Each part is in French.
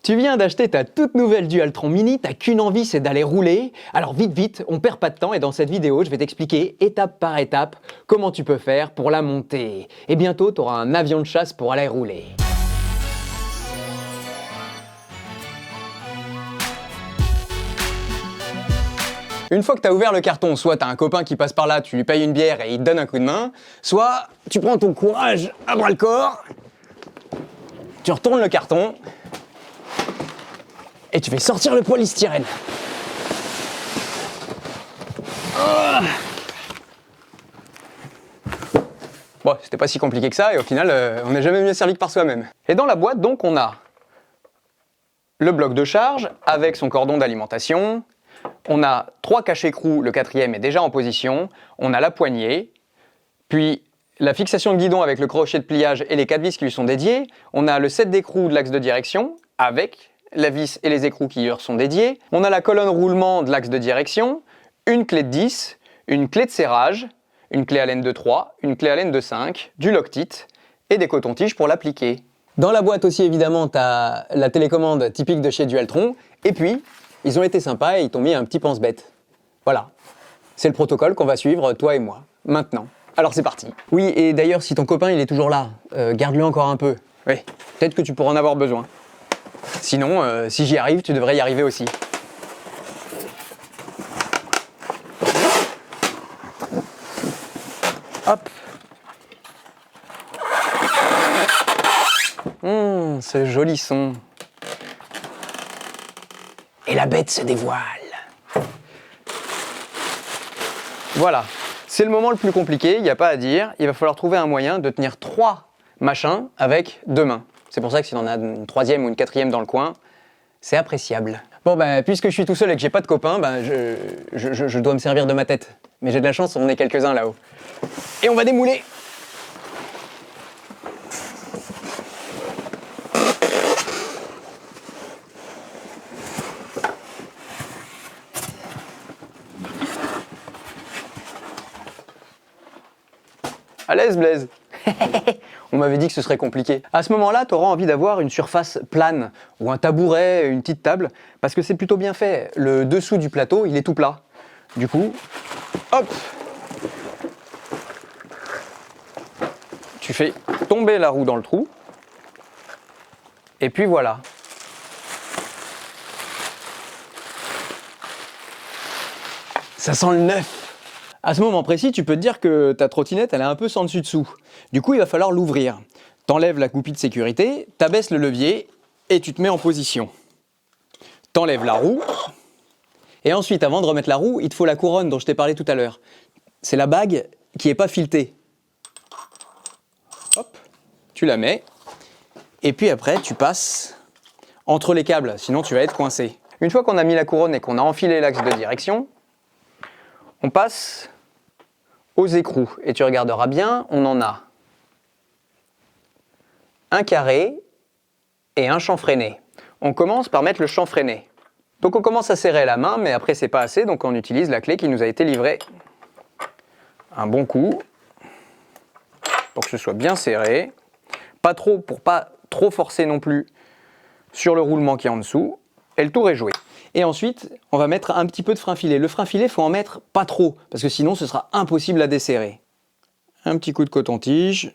Tu viens d'acheter ta toute nouvelle Dualtron Mini, t'as qu'une envie, c'est d'aller rouler. Alors vite, on perd pas de temps et dans cette vidéo, je vais t'expliquer étape par étape comment tu peux faire pour la monter. Et bientôt, tu auras un avion de chasse pour aller rouler. Une fois que tu as ouvert le carton, soit tu as un copain qui passe par là, tu lui payes une bière et il te donne un coup de main, soit tu prends ton courage à bras le corps, tu retournes le carton et tu fais sortir le polystyrène. Bon, c'était pas si compliqué que ça et au final, on n'est jamais mieux servi que par soi-même. Et dans la boîte, donc, on a le bloc de charge avec son cordon d'alimentation. On a 3 caches-écrous, le 4e est déjà en position. On a la poignée, puis la fixation de guidon avec le crochet de pliage et les 4 vis qui lui sont dédiées. On a le set d'écrous de l'axe de direction avec la vis et les écrous qui lui sont dédiés. On a la colonne roulement de l'axe de direction, une clé de 10, une clé de serrage, une clé Allen de 3, une clé Allen de 5, du lock-tit et des cotons-tiges pour l'appliquer. Dans la boîte aussi, évidemment, tu as la télécommande typique de chez Dualtron. Et puis, ils ont été sympas et ils t'ont mis un petit pense-bête. Voilà. C'est le protocole qu'on va suivre, toi et moi, maintenant. Alors c'est parti. Oui, et d'ailleurs, si ton copain il est toujours là, garde-le encore un peu. Oui, peut-être que tu pourras en avoir besoin. Sinon, si j'y arrive, tu devrais y arriver aussi. Hop. Ce joli son. Et la bête se dévoile. Voilà. C'est le moment le plus compliqué, il n'y a pas à dire. Il va falloir trouver un moyen de tenir 3 machins avec 2 mains. C'est pour ça que si on a une 3e ou une 4e dans le coin, c'est appréciable. Bon ben, puisque je suis tout seul et que j'ai pas de copain, ben je dois me servir de ma tête. Mais j'ai de la chance, on est quelques-uns là-haut. Et on va démouler. À l'aise, Blaise. On m'avait dit que ce serait compliqué. À ce moment-là, tu auras envie d'avoir une surface plane, ou un tabouret, une petite table, parce que c'est plutôt bien fait. Le dessous du plateau, il est tout plat. Du coup, hop, tu fais tomber la roue dans le trou, et puis voilà. Ça sent le neuf. À ce moment précis, tu peux te dire que ta trottinette, elle est un peu sans dessus dessous. Du coup, il va falloir l'ouvrir. T'enlèves la goupille de sécurité, t'abaisses le levier et tu te mets en position. T'enlèves la roue. Et ensuite, avant de remettre la roue, il te faut la couronne dont je t'ai parlé tout à l'heure. C'est la bague qui n'est pas filetée. Hop, tu la mets. Et puis après, tu passes entre les câbles, sinon tu vas être coincé. Une fois qu'on a mis la couronne et qu'on a enfilé l'axe de direction, on passe aux écrous. Et tu regarderas bien, on en a un carré et un chanfreiné. On commence par mettre le chanfreiné. Donc on commence à serrer la main, mais après c'est pas assez, donc on utilise la clé qui nous a été livrée. Un bon coup, pour que ce soit bien serré. Pas trop, pour pas trop forcer non plus sur le roulement qui est en dessous. Et le tour est joué. Et ensuite, on va mettre un petit peu de frein filet. Le frein filet, il faut en mettre pas trop, parce que sinon ce sera impossible à desserrer. Un petit coup de coton-tige.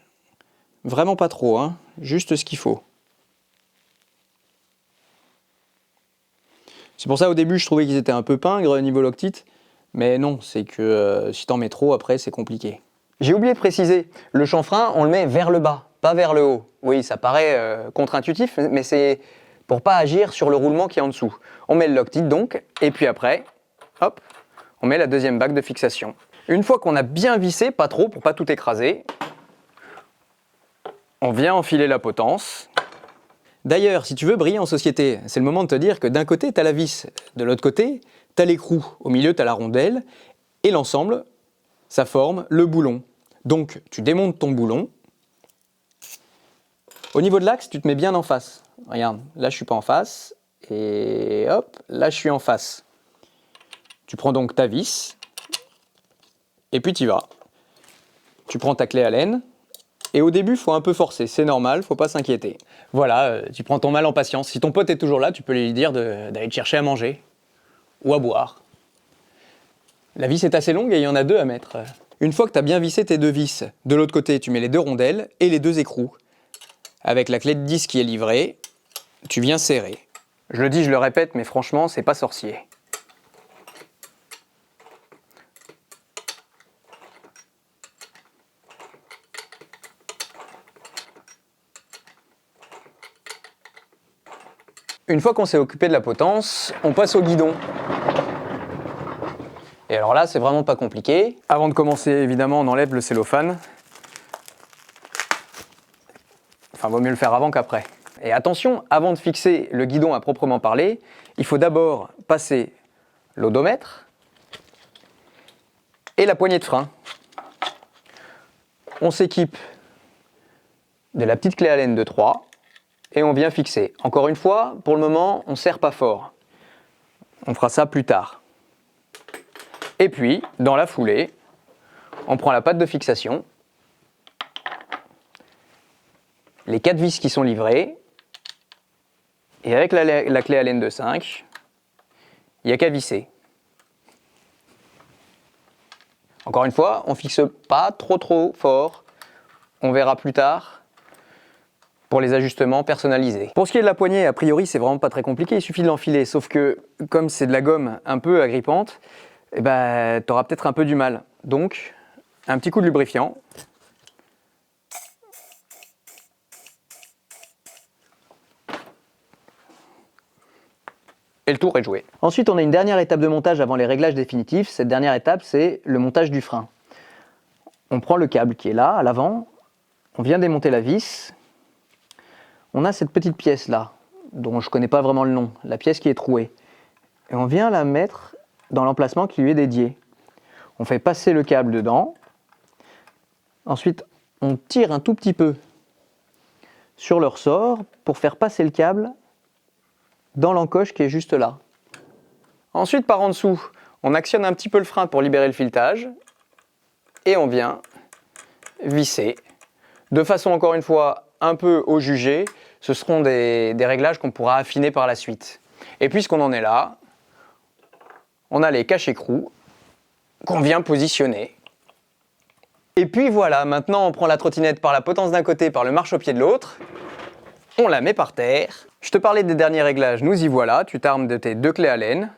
Vraiment pas trop, hein, juste ce qu'il faut. C'est pour ça au début je trouvais qu'ils étaient un peu pingres niveau lock-tit, mais non, c'est que si t'en mets trop après c'est compliqué. J'ai oublié de préciser, le chanfrein on le met vers le bas, pas vers le haut. Oui, ça paraît contre-intuitif, mais c'est pour pas agir sur le roulement qui est en dessous. On met le lock-tit donc, et puis après, hop, on met la deuxième bague de fixation. Une fois qu'on a bien vissé, pas trop pour pas tout écraser, on vient enfiler la potence. D'ailleurs, si tu veux briller en société, c'est le moment de te dire que d'un côté, tu as la vis, de l'autre côté, tu as l'écrou, au milieu, tu as la rondelle, et l'ensemble, ça forme le boulon. Donc, tu démontes ton boulon. Au niveau de l'axe, tu te mets bien en face. Regarde, là, je suis pas en face, et hop, là, je suis en face. Tu prends donc ta vis, et puis tu y vas. Tu prends ta clé Allen, Et au début, il faut un peu forcer, c'est normal, faut pas s'inquiéter. Voilà, tu prends ton mal en patience. Si ton pote est toujours là, tu peux lui dire d'aller te chercher à manger ou à boire. La vis est assez longue et il y en a 2 à mettre. Une fois que tu as bien vissé tes 2 vis, de l'autre côté, tu mets les 2 rondelles et les 2 écrous. Avec la clé de 10 qui est livrée, tu viens serrer. Je le dis, je le répète, mais franchement, c'est pas sorcier. Une fois qu'on s'est occupé de la potence, on passe au guidon. Et alors là, c'est vraiment pas compliqué. Avant de commencer, évidemment, on enlève le cellophane. Enfin, vaut mieux le faire avant qu'après. Et attention, avant de fixer le guidon à proprement parler, il faut d'abord passer l'odomètre et la poignée de frein. On s'équipe de la petite clé Allen de 3 et on vient fixer. Encore une fois, pour le moment, on ne serre pas fort. On fera ça plus tard. Et puis, dans la foulée, on prend la patte de fixation, les 4 vis qui sont livrées, et avec la clé Allen de 5, il n'y a qu'à visser. Encore une fois, on ne fixe pas trop fort, on verra plus tard pour les ajustements personnalisés. Pour ce qui est de la poignée, a priori, c'est vraiment pas très compliqué, il suffit de l'enfiler, sauf que comme c'est de la gomme un peu agrippante, eh ben, tu auras peut-être un peu du mal. Donc, un petit coup de lubrifiant. Et le tour est joué. Ensuite, on a une dernière étape de montage avant les réglages définitifs. Cette dernière étape, c'est le montage du frein. On prend le câble qui est là, à l'avant, on vient démonter la vis. On a cette petite pièce là, dont je ne connais pas vraiment le nom, la pièce qui est trouée. Et on vient la mettre dans l'emplacement qui lui est dédié. On fait passer le câble dedans. Ensuite, on tire un tout petit peu sur le ressort pour faire passer le câble dans l'encoche qui est juste là. Ensuite, par en dessous, on actionne un petit peu le frein pour libérer le filetage et on vient visser de façon, encore une fois, un peu au jugé. Ce seront des réglages qu'on pourra affiner par la suite. Et puisqu'on en est là, on a les cache-écrous qu'on vient positionner. Et puis voilà, maintenant on prend la trottinette par la potence d'un côté, par le marchepied de l'autre, on la met par terre. Je te parlais des derniers réglages, nous y voilà, tu t'armes de tes 2 clés Allen,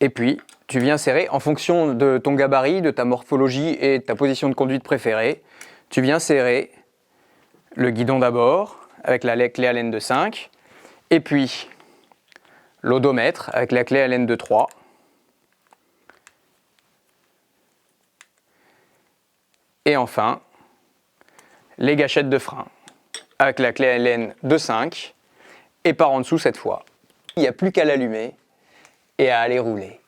et puis tu viens serrer en fonction de ton gabarit, de ta morphologie et de ta position de conduite préférée. Tu viens serrer le guidon d'abord, avec la clé Allen de 5, et puis l'odomètre avec la clé Allen de 3. Et enfin, les gâchettes de frein avec la clé Allen de 5 et par en dessous cette fois. Il n'y a plus qu'à l'allumer et à aller rouler.